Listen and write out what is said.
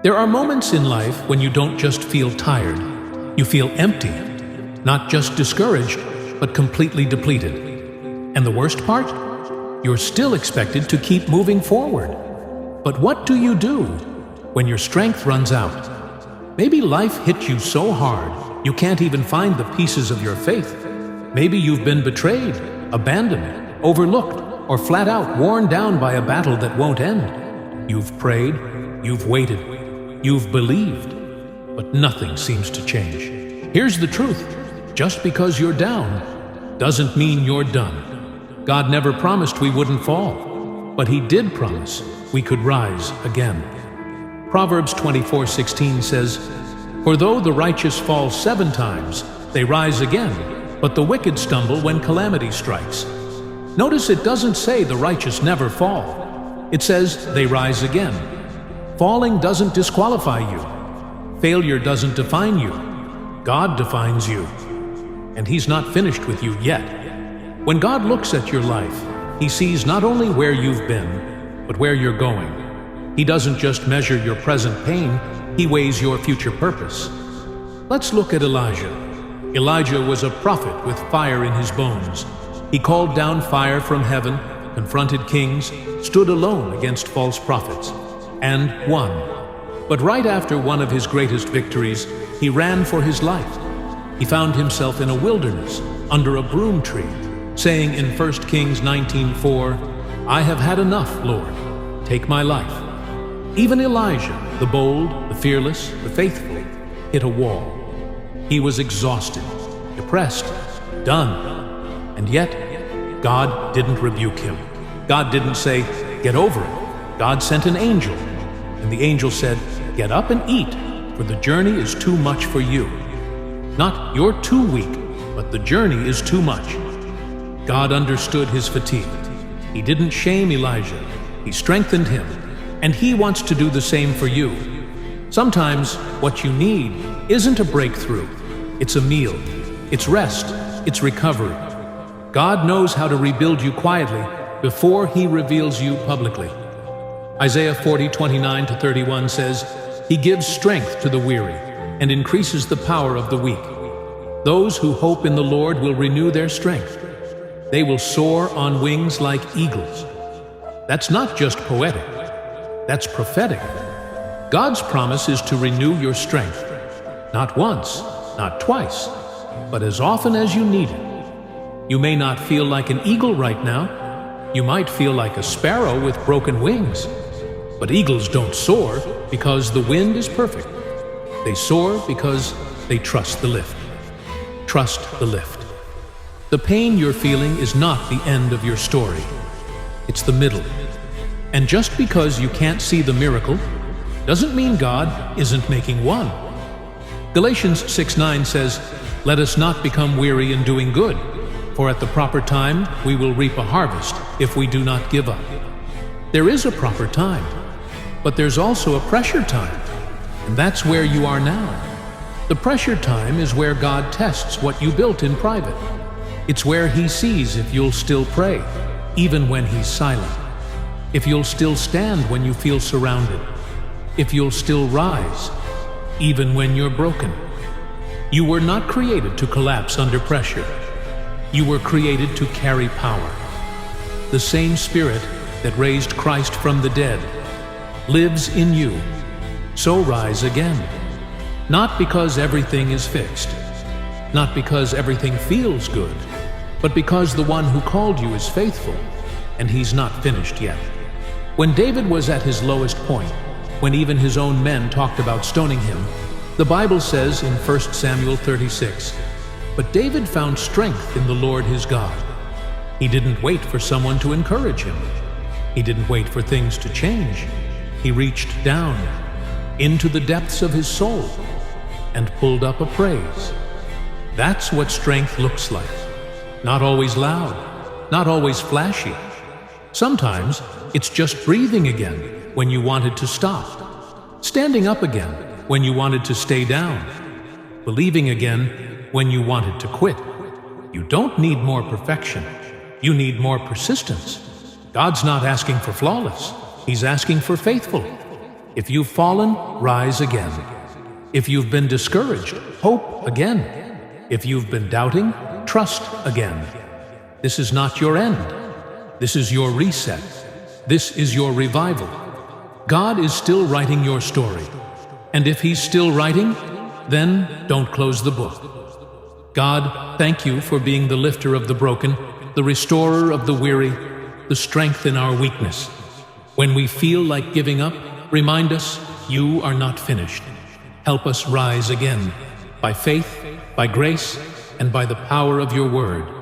There are moments in life when you don't just feel tired, you feel empty, not just discouraged, but completely depleted. And the worst part? You're still expected to keep moving forward. But what do you do when your strength runs out? Maybe life hit you so hard you can't even find the pieces of your faith. Maybe you've been betrayed, abandoned, overlooked, or flat out worn down by a battle that won't end. You've prayed, you've waited, you've believed, but nothing seems to change. Here's the truth. Just because you're down doesn't mean you're done. God never promised we wouldn't fall, but He did promise we could rise again. Proverbs 24:16 says, "For though the righteous fall 7 times, they rise again, but the wicked stumble when calamity strikes." Notice it doesn't say the righteous never fall. It says they rise again. Falling doesn't disqualify you. Failure doesn't define you. God defines you. And He's not finished with you yet. When God looks at your life, He sees not only where you've been, but where you're going. He doesn't just measure your present pain, He weighs your future purpose. Let's look at Elijah. Elijah was a prophet with fire in his bones. He called down fire from heaven, confronted kings, stood alone against false prophets, and won. But right after one of his greatest victories, he ran for his life. He found himself in a wilderness, under a broom tree, saying in 1 Kings 19:4, "I have had enough, Lord. Take my life." Even Elijah, the bold, the fearless, the faithful, hit a wall. He was exhausted, depressed, done. And yet, God didn't rebuke him. God didn't say, "Get over it." God sent an angel, and the angel said, "Get up and eat, for the journey is too much for you." Not, "You're too weak," but "the journey is too much." God understood his fatigue. He didn't shame Elijah. He strengthened him, and He wants to do the same for you. Sometimes what you need isn't a breakthrough. It's a meal. It's rest. It's recovery. God knows how to rebuild you quietly before He reveals you publicly. Isaiah 40:29-31 says, "He gives strength to the weary and increases the power of the weak. Those who hope in the Lord will renew their strength. They will soar on wings like eagles." That's not just poetic. That's prophetic. God's promise is to renew your strength. Not once, not twice, but as often as you need it. You may not feel like an eagle right now. You might feel like a sparrow with broken wings. But eagles don't soar because the wind is perfect. They soar because they trust the lift. Trust the lift. The pain you're feeling is not the end of your story. It's the middle. And just because you can't see the miracle doesn't mean God isn't making one. Galatians 6:9 says, "Let us not become weary in doing good, for at the proper time we will reap a harvest if we do not give up." There is a proper time, but there's also a pressure time, and that's where you are now. The pressure time is where God tests what you built in private. It's where He sees if you'll still pray, even when He's silent. If you'll still stand when you feel surrounded. If you'll still rise, even when you're broken. You were not created to collapse under pressure. You were created to carry power. The same Spirit that raised Christ from the dead lives in you. So rise again. Not because everything is fixed. Not because everything feels good. But because the one who called you is faithful, and He's not finished yet. When David was at his lowest point, when even his own men talked about stoning him, the Bible says in 1 Samuel 36, "But David found strength in the Lord his God." He didn't wait for someone to encourage him. He didn't wait for things to change. He reached down into the depths of his soul and pulled up a praise. That's what strength looks like. Not always loud, not always flashy. Sometimes it's just breathing again when you wanted to stop, standing up again when you wanted to stay down, believing again when you wanted to quit. You don't need more perfection. You need more persistence. God's not asking for flawless. He's asking for faithful. If you've fallen, rise again. If you've been discouraged, hope again. If you've been doubting, trust again. This is not your end. This is your reset. This is your revival. God is still writing your story. And if He's still writing, then don't close the book. God, thank you for being the lifter of the broken, the restorer of the weary, the strength in our weakness. When we feel like giving up, remind us you are not finished. Help us rise again, by faith, by grace, and by the power of your word.